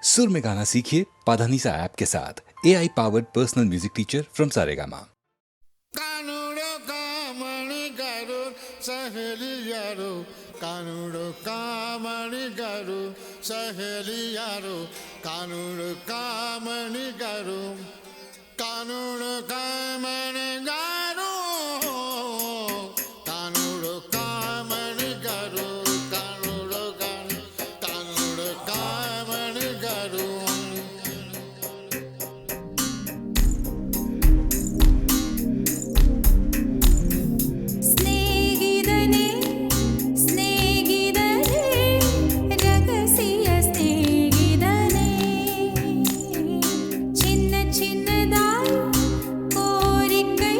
सुर में गाना सीखिए पाधानीसा ऐप के साथ AI powered personal music teacher from Saregama. कानुडो कामणी गरु सहेलियारो कानुडो कामणी गरु सहेलियारो कानुडो कामणी गरु कानुडो कामणी गरु कानुडो कामणी गरु कानुडो कामणी गरु स्नेहितने स्नेहितने रगसिय स्नेहितने चिन्न चिन्नदाय कोरिक्कै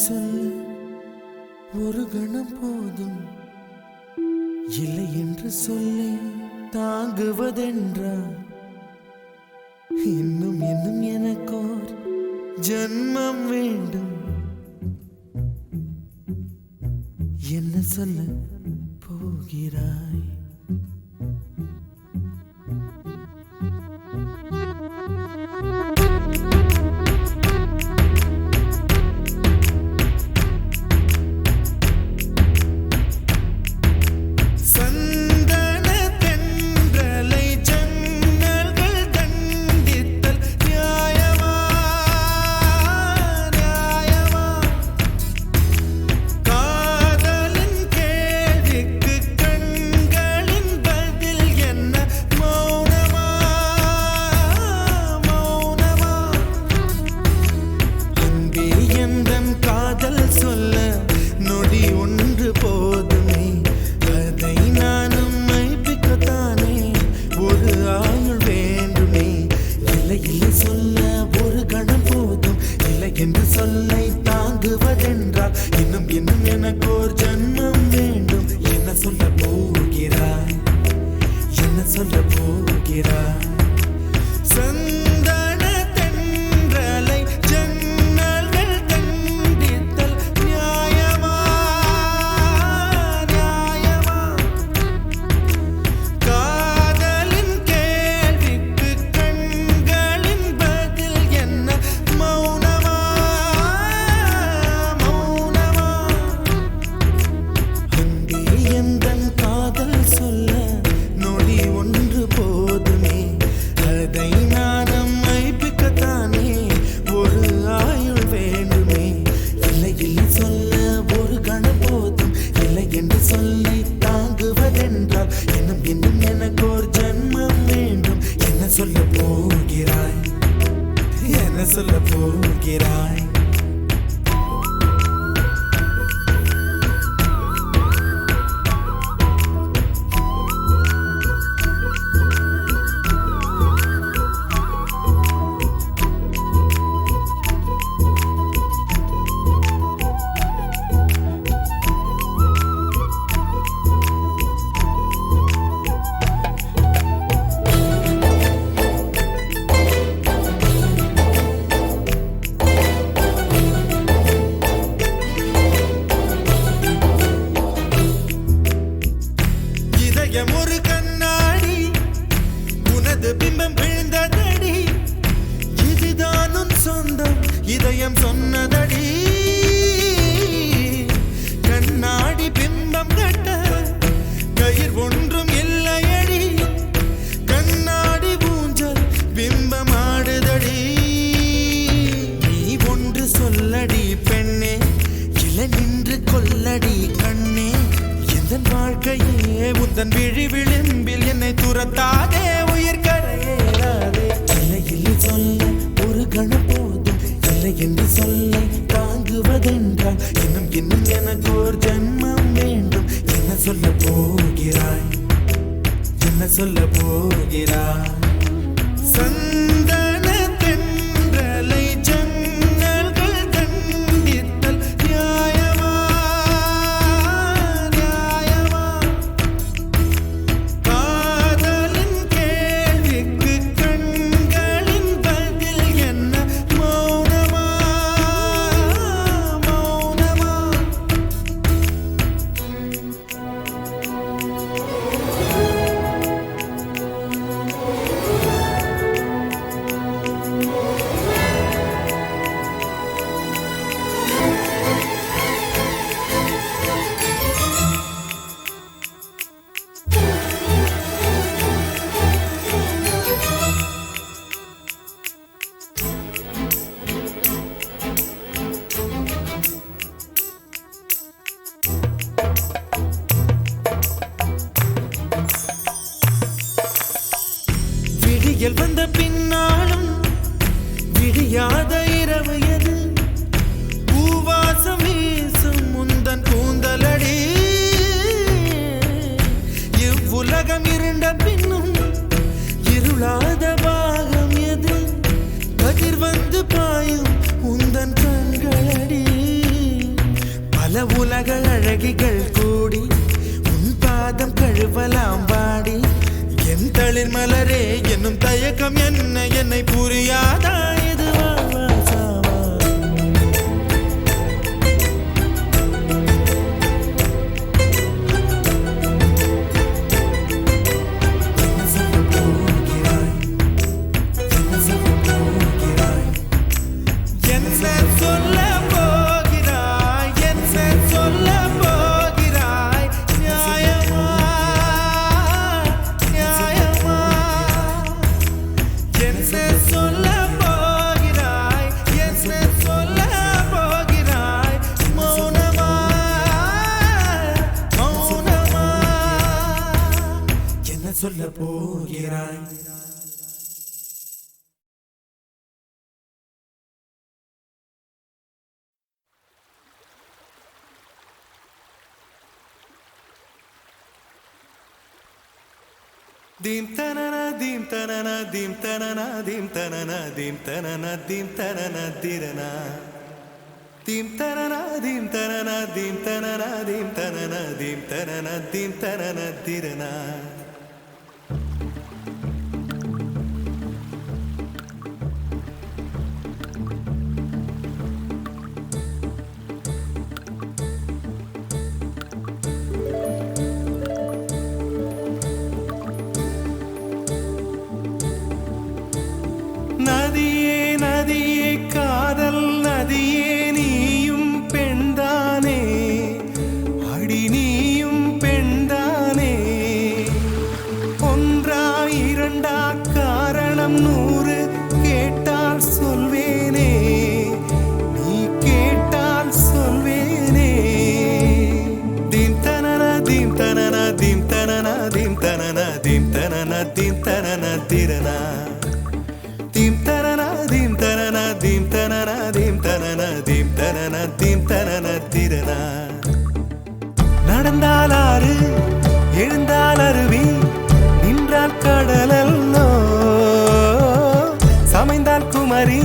சொல்ல ஒரு கணம் போதும், இல்லை என்று சொல்லை தாங்குவதென்றா? இன்னும் இன்னும் எனக்கோர் ஜன்மம் வேண்டும். என்ன சொல்ல போகிறாய்? என்று சொல்லை தாங்குவதென்றால் இன்னும் இன்னும் எனக்கு ஒரு ஜன்மம் வேண்டும். என்ன சொல்ல போகிறாய்? என்ன சொல்ல போகிறாய்? சந்தன தென்றலை ஜன்னல்கள் கண்டித்தல் நியாயமா? நியாயமா? காதலின் கேள்விக்கு கண்களின் பதில் என்ன? மௌனமா? மௌனமா? அன்பே எந்தன் காதல் சொல்ல நொடி ஒன்று போதுமே, அதை நானும் மைப்பிக்கத்தானே ஒரு ஆயுள் வேண்டுமே. இல்லை இல்லை சொல்ல ஒரு கணம் போதும், இல்லை என்று சொல்லை தாங்குவதென்றால் இன்னும் இன்னும் எனக்கு ஒரு ஜன்மம் வேண்டும். என்ன சொல்ல போகிறாய்? என்ன சொல்ல போகிறாய்? இதயம் ஒரு கண்ணாடி, உனது பிம்பம் விழுந்ததடி, இதுதான் உன் சொந்தம் இதயம் சொன்னதடி. கண்ணாடி பிம்பம் கட்ட கயிர் ஒன்றும் இல்லையடி, கண்ணாடி ஊஞ்சல் பிம்பம் ஆடுதடி. நீ ஒன்று சொல்லடி பெண்ணே, இலை நின்று கொல்லடி கண்ணே. எந்தன் வாழ்க்கையே உந்தன் விழி விளிம்பில் என்னை துரத்தாதே, உயிர் கரையேறாதே. இல்லை இல்லை சொல்ல ஒரு கணம் போதும், இல்லை என்று சொல்லை தாங்குவதென்றால் இன்னும் இன்னும் எனக்கு ஒரு ஜன்மம் வேண்டும். என்ன சொல்ல போகிறாய்? என்ன சொல்ல போகிறாய்? சந்தன தென்றலை ஜன்னல்கள் கண்டித்தல் நியாயமா? நியாயமா? காதலின் கேள்விக்கு கண்களின் பதில் என்ன? மௌனமா? மௌனமா? அழகிகள் கூடி உன் பாதம் கழுவலாம் வாடி என் தளிர் மலரே என்னும் தயக்கம் என்ன என்னை புரியாதா இது வாழ்வா சாவா என்ன சொல்ல போகிறாய் என்ன சொல்ல போகிறாய் நியாயமா நியாயமா என்ன சொல்ல போகிறாய் என்ன சொல்ல போகிறாய் மௌனமா மௌனமா என்ன சொல்ல போகிறாய் Dim tanana dim tanana dim tanana dim tanana dim tanana dim tanana dirana dim tanana dim tanana dim tanana dim tanana dim tanana dim tanana dirana நதியே நதியே காதல் நதியே நீயும் பெண்தானே அடி நீயும் பெண்தானே ஒன்றா இரண்டா காரணம் 100 கேட்டால் சொல்வேனே நீ கேட்டால் சொல்வேனே தீம் தனன தீம் தனன தீம் தனன தீம் தனன தீம் தனன தீம் தனன திரனா தீம் தனன தீம் தனன தீம் தனன தீம் தனன தீம் தனன தீம் தனன திரனா நடந்தால் ஆறு எழுந்தால் அருவி நின்றால் கடலல்லோ சமைந்தால் குமரி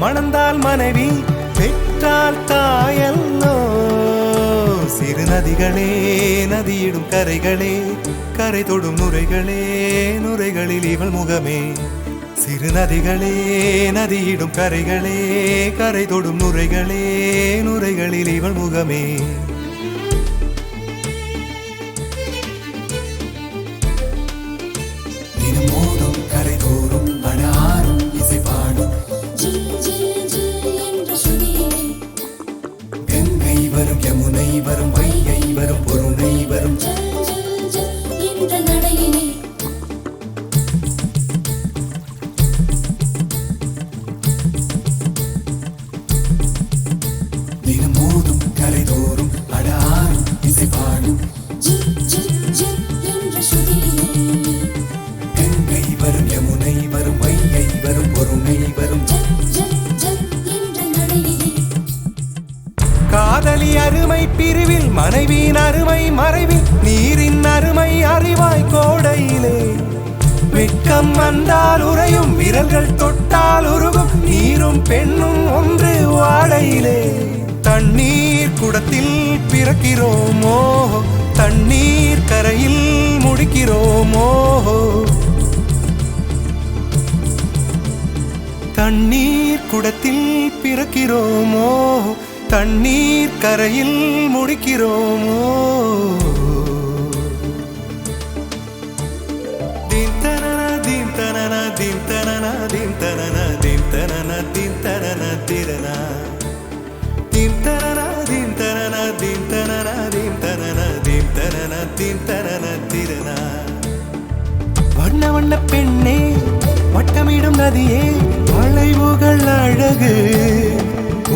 மணந்தால் மனைவி பெற்றால் தாயல்லோ சிறு நதிகளே நதியிடும் கரைகளே கரை தொடும் நுரைகளே நுரைகளில் இவள் முகமே சிறு நதிகளே நதியிடும் கரைகளே கரை தொடும் நுரைகளே நுரைகளில் இவள் முகமே தினம் மோதும் கரை தோறும் அடாரும் இசை பாடும் கங்கை வரும் யமுனை வரும் வைகை வரும் பொருணை வரும் தினம் மோதும் கரை தோறும் அடாரும் இசை பாடும் கங்கை வரும் யமுனை வரும் வைகை வரும் பொருணை வரும் காதலி அருமை பிரிவில் மனைவியின் அருமை மறைவில் நீரின் அருமை அறிவாய் கோடையிலே வெட்கம் வந்தால் உறையும் விரல்கள் தொட்டால் உருகும் நீரும் பெண்ணும் ஒன்று வாடையிலே தண்ணீர் குடத்தில் பிறக்கிறோமோ தண்ணீர் கரையில் முடிக்கிறோமோ தண்ணீர் குடத்தில் பிறக்கிறோமோ தண்ணீர் கரையில் முடிக்கிறோமோ தீம் தனன தீம் தனன தீம் தனன தீம் தனன தீம் தனன தீம் தனன திரனா தீம் தனன தீம் தனன தீம் தனன தீம் தனன தீம் தனன தீம் தனன திரனா வண்ண வண்ண பெண்ணே வட்டமிடும் நதியே வளைவுகள் அழகு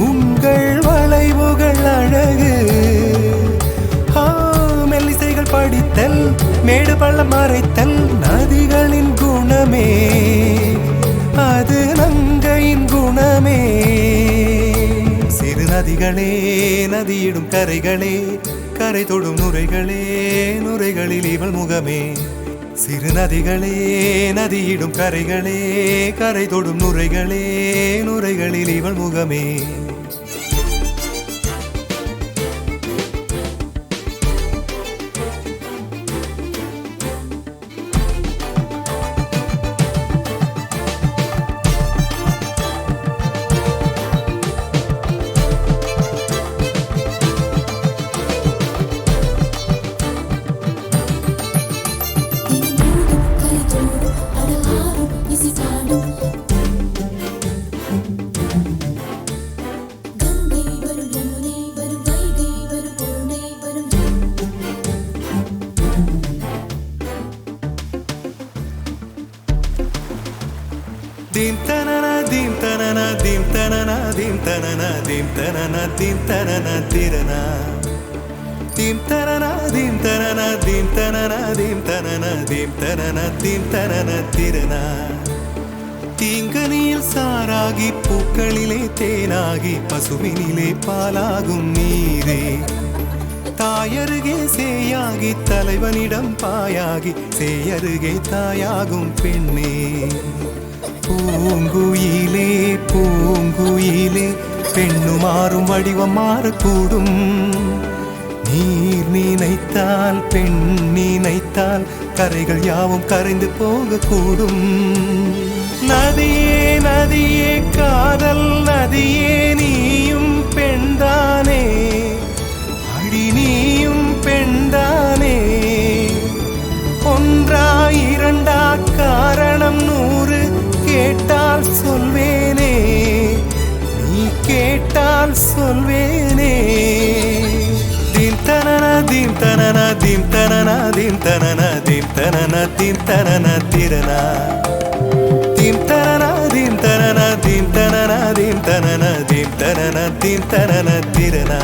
உங்கள் வளைவுகள் அழகு மெல்லிசைகள் படித்தல் மேடு பள்ளம் மறைத்தல் நதிகளின் குணமே அது நங்கையின் குணமே சிறு நதிகளே நதியிடும் கரைகளே கரை தொடும் நுரைகளே நுரைகளில் இவள் முகமே சிறு நதிகளே நதியிடும் கரைகளே கரை தொடும் நுரைகளே நுரைகளில் இவள் முகமே tanana dim tanana dim tanana dim tanana dirana dim tanana dim tanana dim tanana dim tanana dim tanana dim tanana dirana தீங்கனியில் சாராகி பூக்களிலே தேனாகி பசுவினிலே பாலாகும் நீரே தாயருகே சேயாகி தலைவனிடம் பாயாகி சேயருகே தாயாகும் பெண்ணே பூங்குயிலே பூங்குயிலே பெண்ணு மாறும் வடிவம் மாறக்கூடும் நீர் நினைத்தால் பெண் நினைத்தால் கரைகள் யாவும் கரைந்து போகக்கூடும் நதியே நதியே காதல் நதியே நீயும் பெண்தானே அடி நீயும் பெண்தானே ஒன்றா இரண்டா காரணம் 100 கேட்டால் சொல்வேனே நீ கேட்டால் சொல்வேனே dim tanana dim tanana dim tanana dim tanana dim tanana dim tanana dirana dim tanana dim tanana dim tanana dim tanana dim tanana dim tanana dirana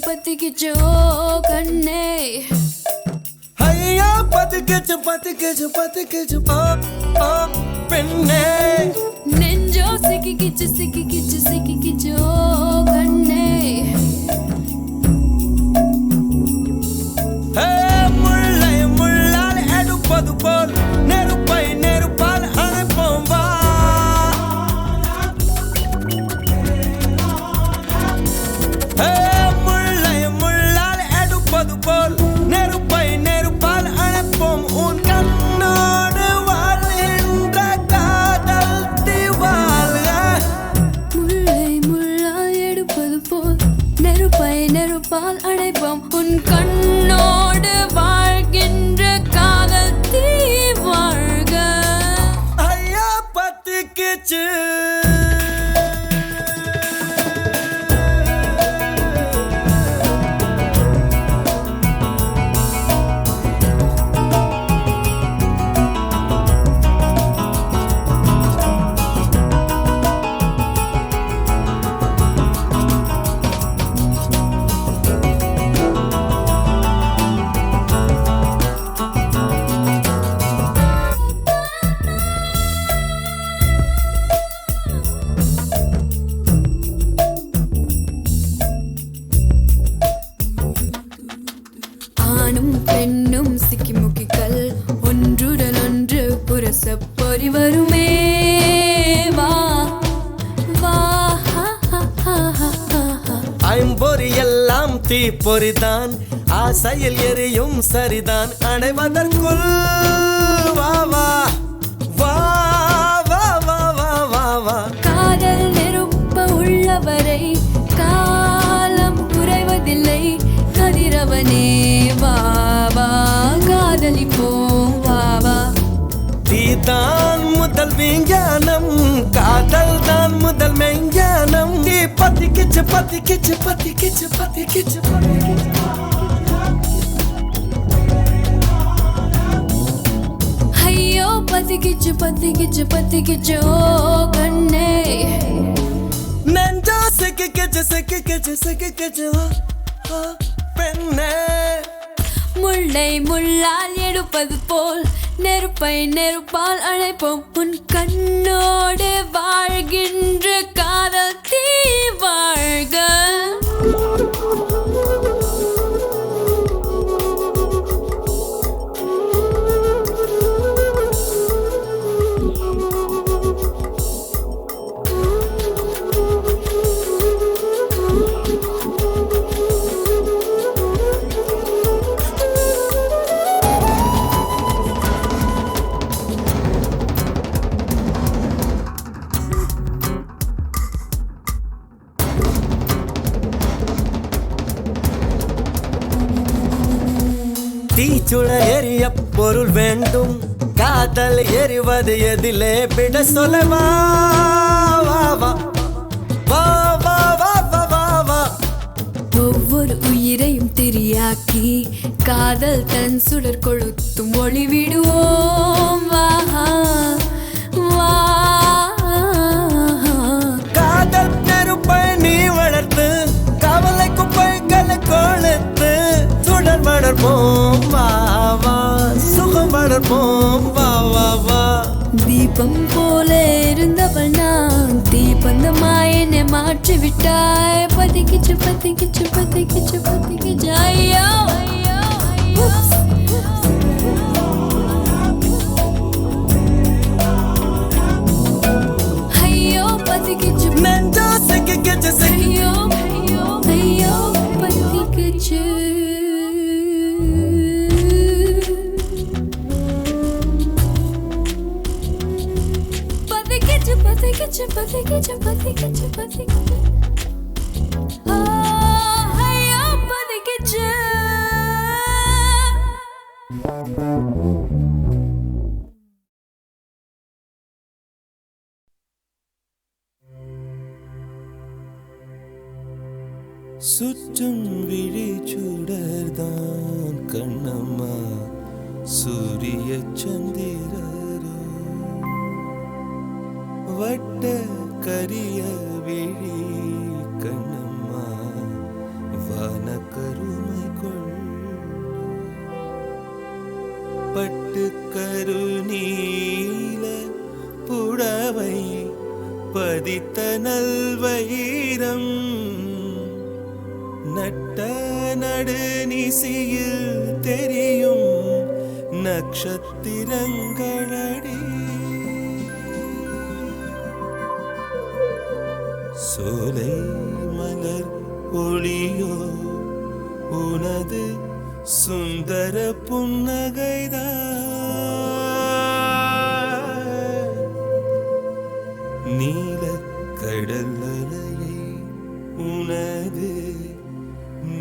பத்தி கிச்சு ஓ கண்ணே ஐயா பத்தி கிச்சு ஓ பெண்ணே நெஞ்சோ சிக்கி கிச்சு ஓ கண்ணே முல்லை முள்ளால் எடுப்பது போல் நெருப்பை நெருப்பால் அணைப்போம் வா முல்லை முள்ளால் எடுப்பது போல் நெருப்பை நெருப்பால் அணைப்போம் உன் கண்ணோடு வாழ்கின்ற காதல் திவால் முல்லை முள்ளால் எடுப்பது போல் நெருப்பை நெருப்பால் அணைப்போம் உன் கண்ணோடு வாழ்கின்ற காதல் தீ வாழ்க ஐயா பத்திக்கிச்சு ஆணும் பெண்ணும் சிக்கிமுக்கிகள் ஒன்றுடன் ஒன்று புரச பொறி வருமே வா வா ஐம்பொறி எல்லாம் தீப்பொறிதான் ஆசையில் எரியும் சரிதான் அடைவதற்குள் வா வா வா வா வா வா வா வா காதல் நெருப்ப உள்ளவரை காலம் குறைவதில்லை கதிரவனே வா வா காதலிப்போம் வா வா தீதான் முதல் விஞ்ஞானம் காதல் தான் முதல் மெஞ்ஞானம் பத்திக்கிச்சு பத்திக்கிச்சு பத்திக்கிச்சு பத்திக்கிச்சு பத்திக்கிச்சு ஐயோ பத்திக்கிச்சு பத்திக்கிச்சு பத்திக்கிச்சு ஓ கண்ணே நெஞ்சா சிக்கிக்கிச்சு சிக்கிக்கிச்சு சிக்கிக்கிச்சு பெண்ணே முள்ளை முள்ளால் எடுப்பது போல் நெருப்பை நெருப்பால் அழைப்போம் உன் கண்ணோடு வாழ்கின்ற காதல் தீ வாழ்க தீச்சுள எரிய பொருள் வேண்டும் காதல் எரிவது எதிலே விட சொல்லவா ஒவ்வொரு உயிரையும் திரியாக்கி காதல் தன் சுடர் கொளுத்தும் ஒளி விடுவோம் வா வா காதல் நெருப்பை நீ வளர்த்து கவலை குப்பைகளை கொளுத்து சுடர் வளர்ப்போம் வா வா சுகம் வளர்ப்போம் வா வா வா தீபம் போல இருந்தவள் நான் தீபந்தமாய் என்னை மாற்றி விட்டாய் பத்திக்கிச்சு பத்திக்கிச்சு பத்திக்கிச்சு பத்திக்கிச்சு ஐயோ ஐயோ பத்திக்கிச்சு நெஞ்சா சிக்கிக்கிச்சு ஐயோ ஐயோ பத்திக்கிச்சு Pati kichu, pati kichu, pati kichu. Oh, hey, oh, pati kichu. சுற்றும் விழி சுடர்தான் கண்ணம்மா சூரிய சந்திரரோ வட்ட கரிய விழி கண்ணம்மா வான கருமை கொள் பட்டு கருநீல புடவை பதித்த நல்வயிரம் நட்ட நடுநிசியில் தெரியும் நட்சத்திரங்களடி சோலை மலர் ஒளியோ உனது சுந்தர புன்னகைதான் நீல கடல் அலையை உனது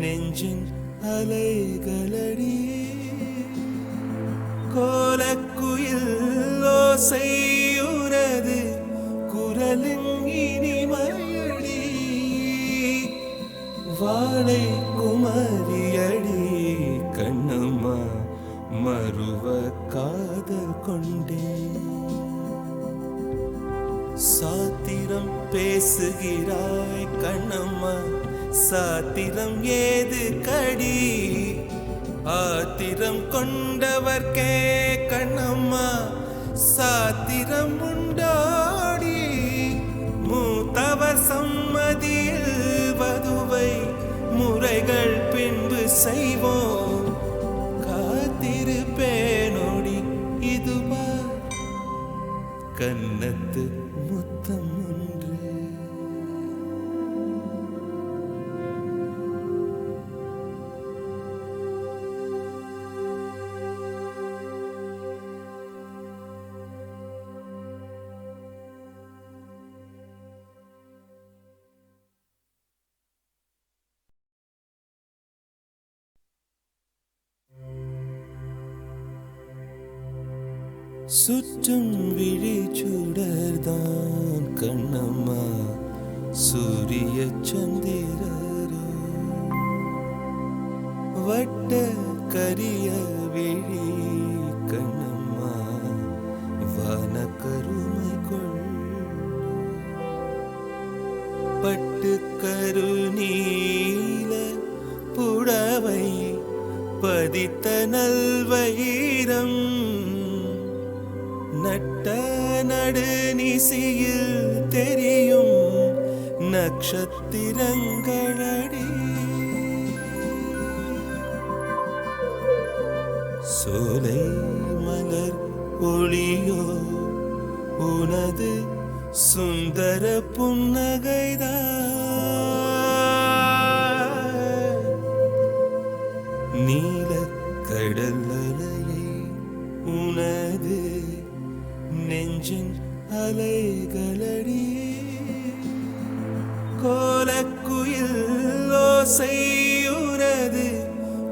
நெஞ்சின் அலைகளடி கோலக்குயில் ஓசையுனது குரலின் இனிமையடி வாழை குமரியடி கண்ணம்மா மறுவ காதல் கொண்டேன் சாத்திரம் பேசுகிறாய் கண்ணம்மா சாத்திரம் ஏது கடி ஆத்திரம் கொண்டவர்க்கே கண்ணம்மா சாத்திரம் உண்டாடி மூத்தவர் சம்மதியில் வதுவை முறைகள் பின்பு செய்வோம் காத்திருப்பேனோடி இதுவா கன்னத்து முத்தம் ஒன்று சுற்றும் விழி சுடர்தான் கண்ணம்மா சூரிய சந்திரரோ வட்ட கரிய விழி கண்ணம்மா வான கருமை கொள் பட்டு கருநீல புடவை பதித்த நல்வயிரம் நட்ட நடுநிசியில் தெரியும் நட்சத்திரங்களடி சோலை மலர் ஒளியோ உனது சுந்தர புன்னகைதான் நீல கடல் அலையை உனது நெஞ்சின் அலைகளடி கோலக்குயில் ஓசையுனது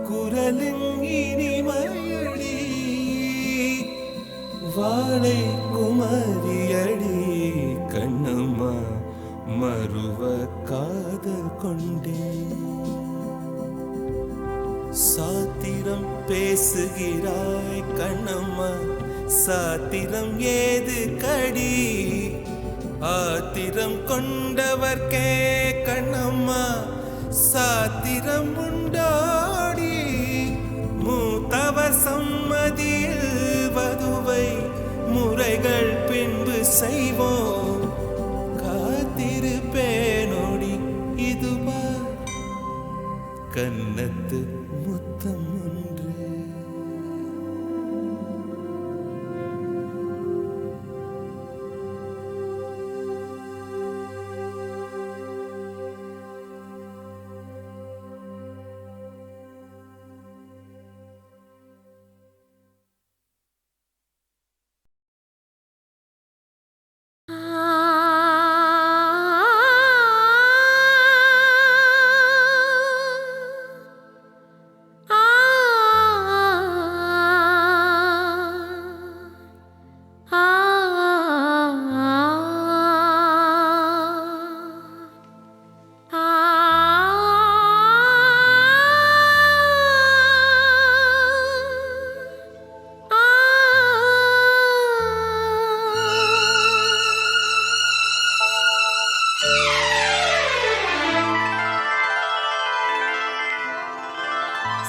குரலின் இனிமையடி வாழை குமரியடி கண்ணம்மா மறுவ காதல் கொண்டேன் சாத்திரம் பேசுகிறாய் கண்ணம்மா சாத்திரம் ஏது கடி ஆத்திரம் கொண்டவர்க்கே கண்ணம்மா சாத்திரம் உண்டாடி மூத்தவர் சம்மதியில் வதுவை முறைகள் பின்பு செய்வோம் காத்திருப்பேனோடி இதுவா கன்னத்து முத்தம் ஒன்று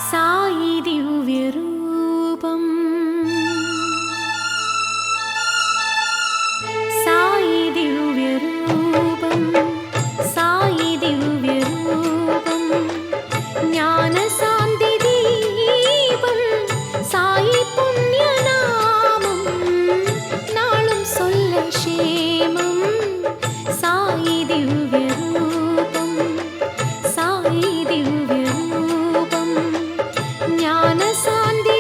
साई दिव्यरूपम् साई दिव्यरूपम् साई दिव्यरूपम् ज्ञानसान्दिदीपम् साई पुण्यनामम् नाளும் சொல்ல क्षेमम् साई दिव्यरूपम् साई दिव्यरूपम् ज्ञानसान्दिदीपम्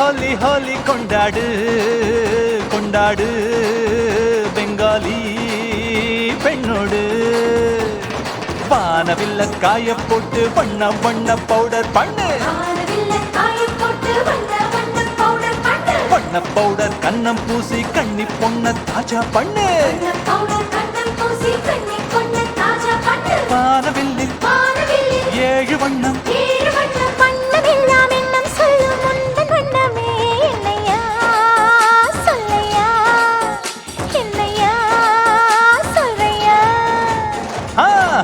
ஹோலி ஹோலி கொண்டாடு கொண்டாடு பெங்காலி பெண்ணோடு வானவில்ல காய போட்டு வண்ண வண்ண பவுடர் பண்ணு வண்ண பவுடர் கண்ணம் பூசி கண்ணி பொண்ண தாஜா பண்ணு வானவில்லில் 7 வண்ணம்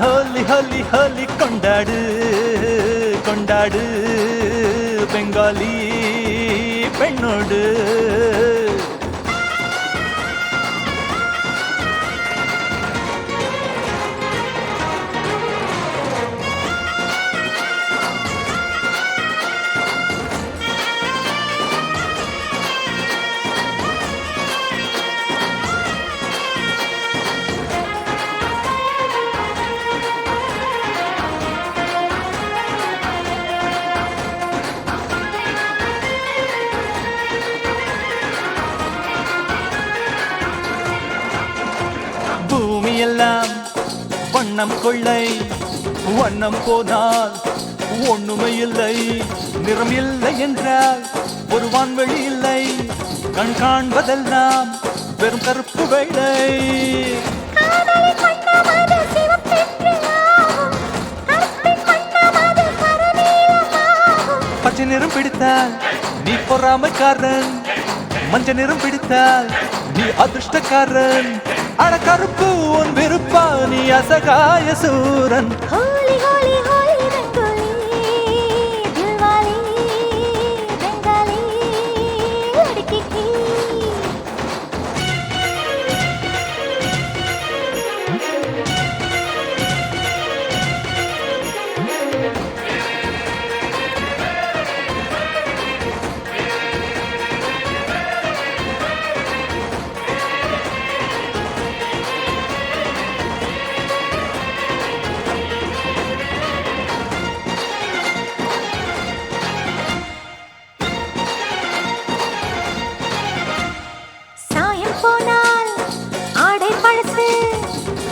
ஹோலி ஹோலி ஹோலி கொண்டாடு கொண்டாடு பெங்காலி பெண்ணோடு பூமியெல்லாம் வண்ணம் கொள்ளை வண்ணம் போனால் ஒண்ணுமே இல்லை நிறம் இல்லை என்றால் ஒரு வான்வெளி இல்லை கண் காண்பதெல்லாம் வெறும் கருப்பு வெள்ளை பச்சை நிறம் பிடித்தால் நீ பொறாமைக்காரன் மஞ்சள் நிறம் பிடித்தால் நீ அதிர்ஷ்டக்காரன் அட கருப்பு உன் விருப்பா நீ அசகாய சூரன் ஹோலி ஹோலி ஹோலி ரங்கோலி தில்வாலி பெங்காலி லड़की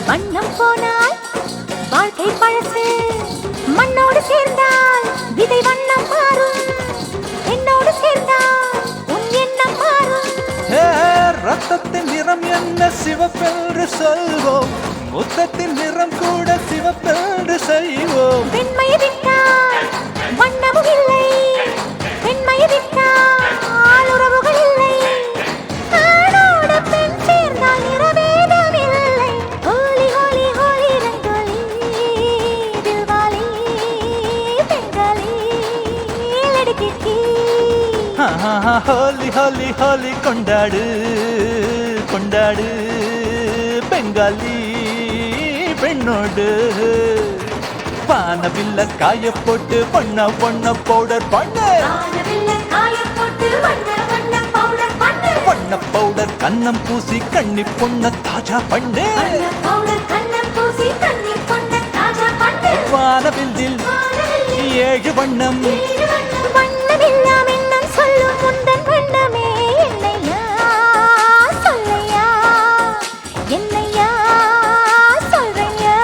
வண்ணம் போனால் வாழ்க்கை பழசு மண்ணோடு சேர்ந்தால் விதை வண்ணம் மாறும் என்னோடு சேர்ந்தால் உன் எண்ணம் மாறும் ரத்தத்தின் நிறம் என்ன சிவப்பென்று சொல்வோம் முத்தத்தின் நிறம் கூட சிவப்பென்று செய்வோம் பெண்மையை விட்டால் வண்ணமும் இல்லை பெண்மையை விட்டால் உறவுகள் இல்லை ஆணோடு பெண் சேர்ந்தால் நிறவேதம் இல்லை ஹோலி ஹோலி ஹோலி ரங்கோலி தில்வாலி பெங்காலி லड़की ஹோலி ஹோலி ஹோலி கொண்டாடு கொண்டாடு பெங்காலி பெண்ணோடு வானவில்ல காய போட்டு வண்ண வண்ண பவுடர் பண்ணு வண்ண பவுடர் கண்ணம் பூசி கண்ணி பொண்ண தாஜா பண்ணு வானவில்லில் 7 வண்ணம் வண்ணமெல்லாம் எண்ணம் சொல்லும் முந்தன் வண்ணமே என்னையா சொல்லையா என்னையா சொல்றையா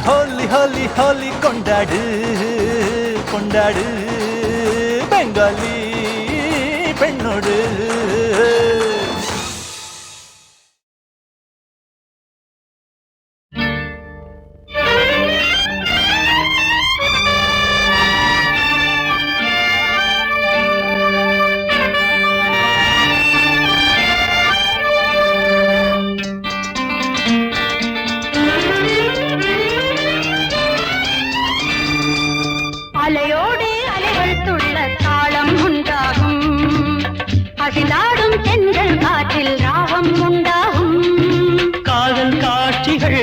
ஹோலி ஹோலி ஹோலி கொண்டாடு கொண்டாடு பெங்காலி பெண்ணோடு அலையோடு அலைகள் துள்ள தாளம் உண்டாகும் அகிலாடும் தென்றல் காற்றில் ராகம் உண்டாகும் காதல் காட்சிகள்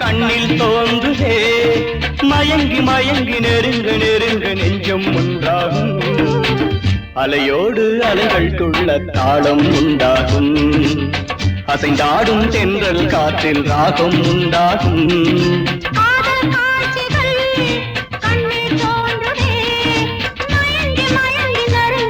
கண்ணில் தோன்றுதே மயங்கி மயங்கி நெருங்க நெருங்க நெஞ்சம் ஒன்றாகும் அலையோடு அலைகள் துள்ள தாளம் உண்டாகும் அசைந்தாடும் தென்றல் காற்றில் ராகம் உண்டாகும் காதல் காட்சிகள் கண்ணில் தோன்றுதே மயங்கி மயங்கி நறுங்க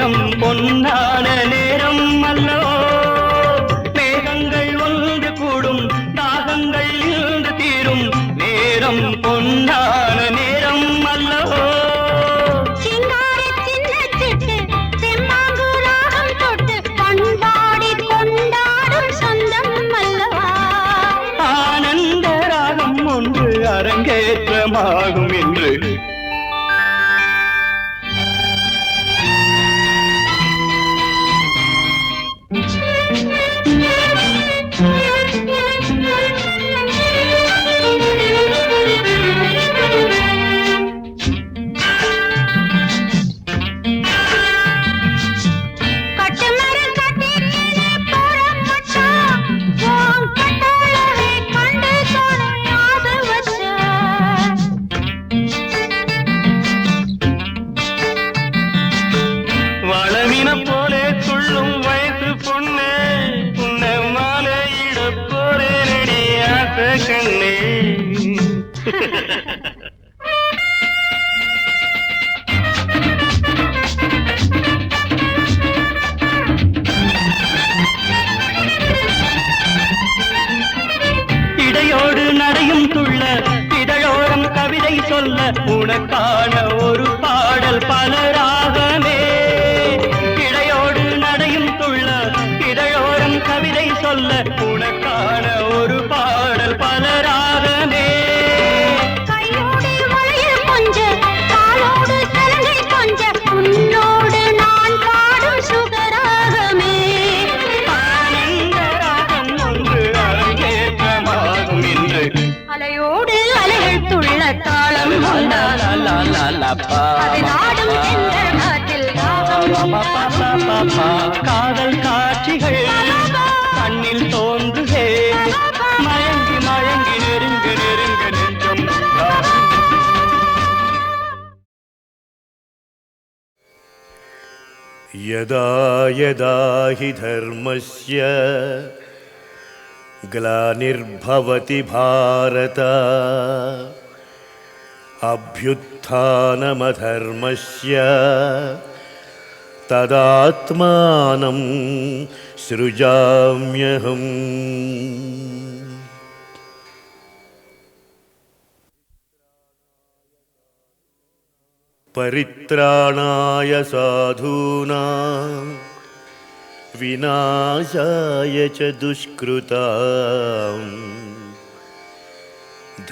நேரம் பொன்னான நேரம் அல்லவோ மேகங்கள் ஒன்று கூடும் தாகங்கள் இன்று தீரும் நேரம் பொன்னான நேரம் அல்லவோ சிங்காரி சின்ன சிட்டு செம்மாங்கு ராகம் தொட்டு பண்பாடி கொண்டாடும் சொந்தம் அல்லவா ஆனந்த ராகம் ஒன்று அரங்கேற்றமாகும் என்று இடையோடு நடையும் துள்ள இதழோரம் கவிதை சொல்ல உனக்கான ஒரு பாடல் பலராகமே இடையோடு நடையும் துள்ள இதழோரம் கவிதை சொல்ல உனக்கான ஒரு பாடல் பலராகமே கையோடு வளையல் கொஞ்ச காலோடு சலங்கை கொஞ்ச உன்னோடு நான் பாடும் சுகராகமே ஆனந்த ராகம் ஒன்று அரங்கேற்றமாகும் என்று அலையோடு அலைகள் துள்ள தாளம் அது நாடும் என்ற நாட்டில் ராகம் காதல் காட்சிகள் கண்ணில் தோன்றுதே மயங்கி மயங்கி நெருங்க நெருங்க நெஞ்சம் यदा यदा हि धर्मस्य ग्लानिर्भवति भारत अभ्युत्थानमधर्मस्य तदात्मानं सृजाम्यहम् परित्राणाय साधूनां विनाशाय च दुष्कृतां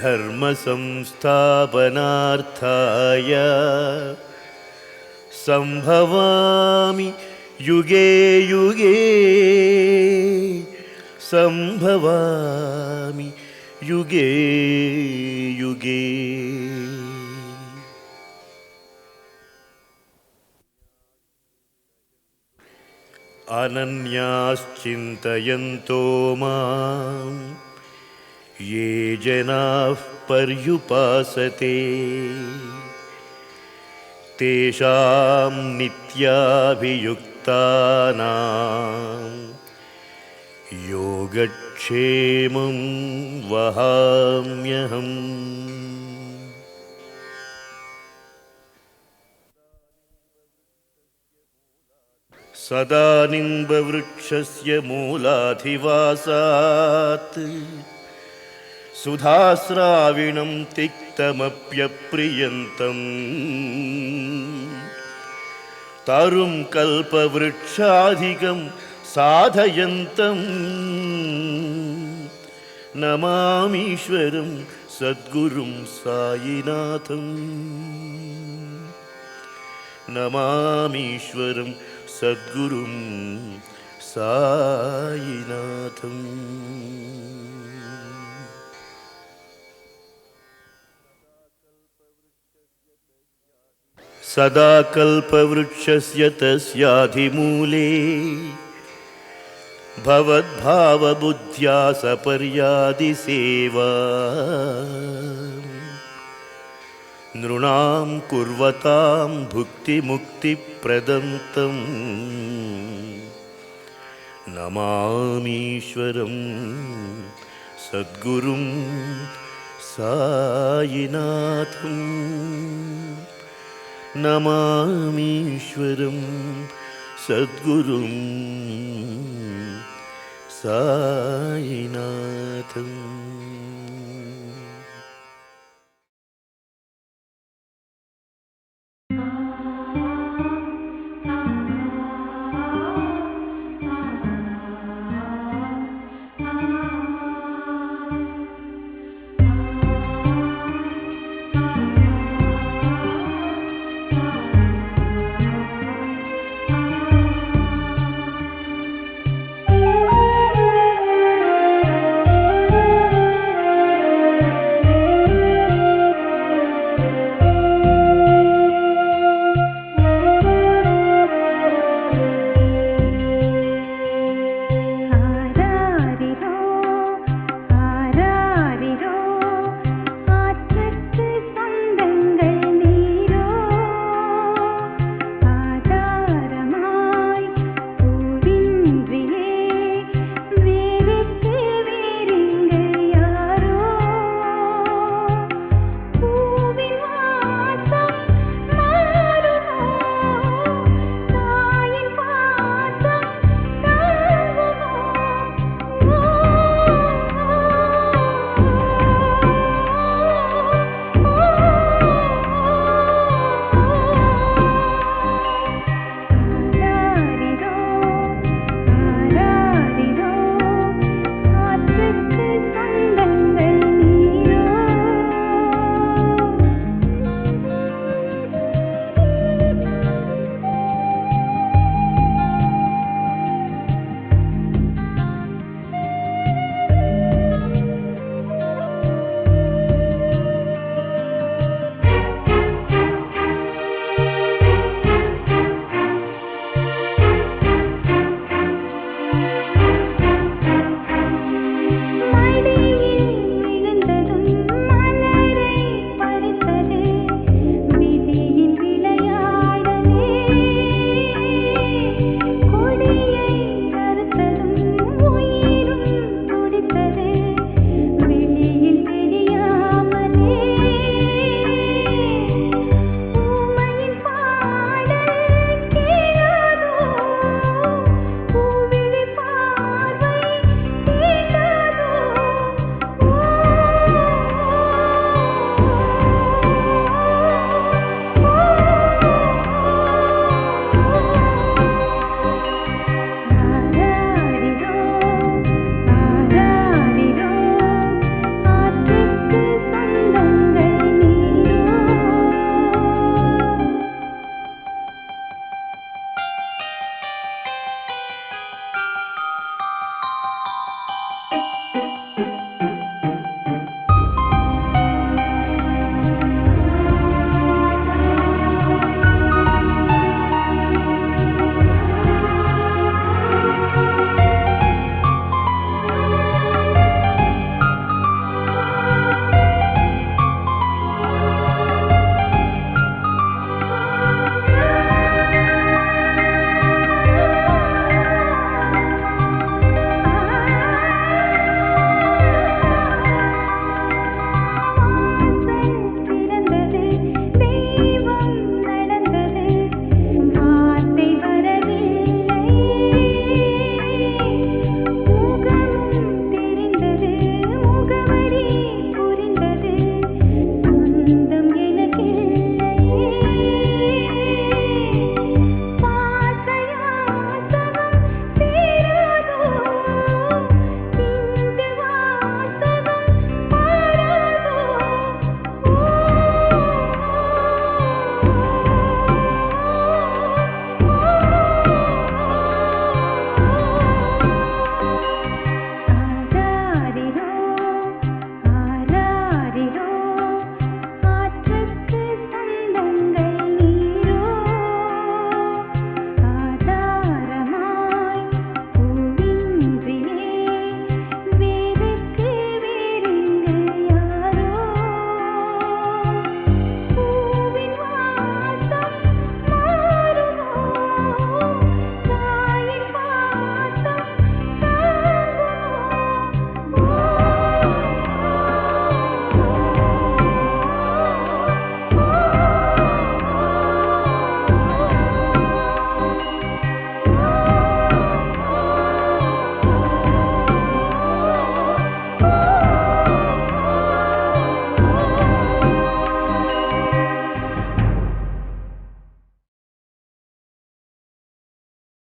धर्मसंस्थापनार्थाय संभवामि युगे युगे संभवामि युगे युगे अनन्याश्चिन्तयन्तो मां ये जनाः पर्युपासते तेषां नित्याभियुक्तानां योगक्षेमं वहाम्यहम् सदा निम्बवृक्षस्य मूलाधिवासात् सुधास्राविणं तिक्तमप्यप्रियन्तम् तरुं कल्पवृक्षाधिकं साधयन्तं नमामीश्वरं सद्गुरुं सायिनाथम् नमामीश्वरं सद्गुरुं सायिनाथम् सदा कल्पवृक्षस्य तस्याधिमूले भवद्भावबुद्ध्या सपर्यादिसेवा नृणां कुर्वतां भुक्तिमुक्तिप्रदं तं नमामीश्वरं सद्गुरुं सायिनाथम् नमामीश्वरं சத்குரும் சாயிநாதம்.